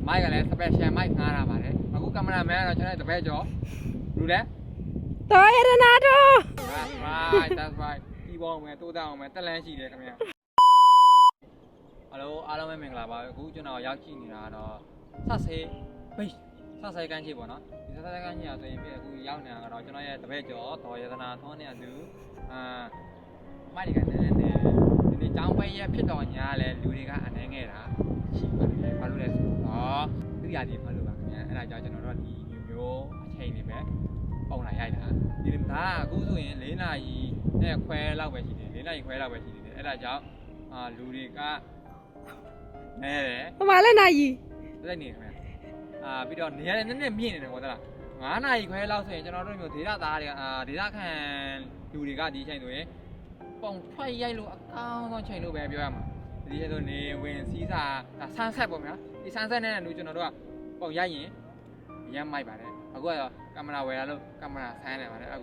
မိုက်ကလည်း special mic ငှားတာပါတယ်အခုကင်မရာမန်ကတော့ကျွန်တော်တပည့်ကျော်လူလဲ တော်ရနာတော့ that's right ဒီပေါင်းမယ်တိုးတောင်းမယ်တက်လန်းရှိတယ်ခင်ဗျာအားလုံးပဲမင်္ဂလာပါအခုကျွန်တော်ရောက်ကြည့်နေတာတော့ဆက်ဆေးဘိတ်ဆက်ဆေးကန်းချေပေါ့နော်ဒီဆက်ဆေးကန်းချေဆိုရင်အခုရောက်နေတာကတော့ကျွန်တော်ရဲ့တပည့်ကျော်တော်ရတနာသွန်းနေအတူမိုက်တွေကလည်းဒီចောင်းပိတ်ရဖြစ်တော်ညာလဲလူတွေကအနှဲငယ်တာရှိပါတယ်ဘာလို့လဲဆိုတော့သူရည်ဘာလို့ပါခင်ဗျာအဲ့ဒါကြောင့်ကျွန်တော်တို့ဒီမျိုးအချိန်နေပဲပုံလာရိုက်တာဒီဒါအခုဆိုရင်4နာရီနဲ့ခွဲလောက်ပဲရှိတယ်4နာရီခွဲလောက်ပဲရှိတယ်အဲ့ဒါကြောင့်လူတွေကနဲတယ် ဟိုမှာလည်းနိုင်ကြီး လက်နေခင်ဗျာပြီးတော့နေရာနဲ့နည်းနည်းမြင့်နေတယ်ဟောသလား9နာရီခွဲလောက်ဆိုရင်ကျွန်တော်တို့မျိုးဒေသသားတွေကဒေသခံလူတွေကဒီချိန်ဆိုရင်ပုံထွက်ရိုက်လို့အကောင်းဆုံးချိန်လို့ပဲပြောရမှာဒီချိန်ဆိုနေဝင်စီးစာဆန်းဆက်ပေါ့ဗျာဒီဆန်းဆက်နဲ့ကျွန်တော်တို့ကပုံရိုက်ရင်ရမ်းမိုက်ပါတယ်အခုကတော့ကင်မရာဝယ်ရလို့ကင်မရာဆန်းနေပါတယ်အခု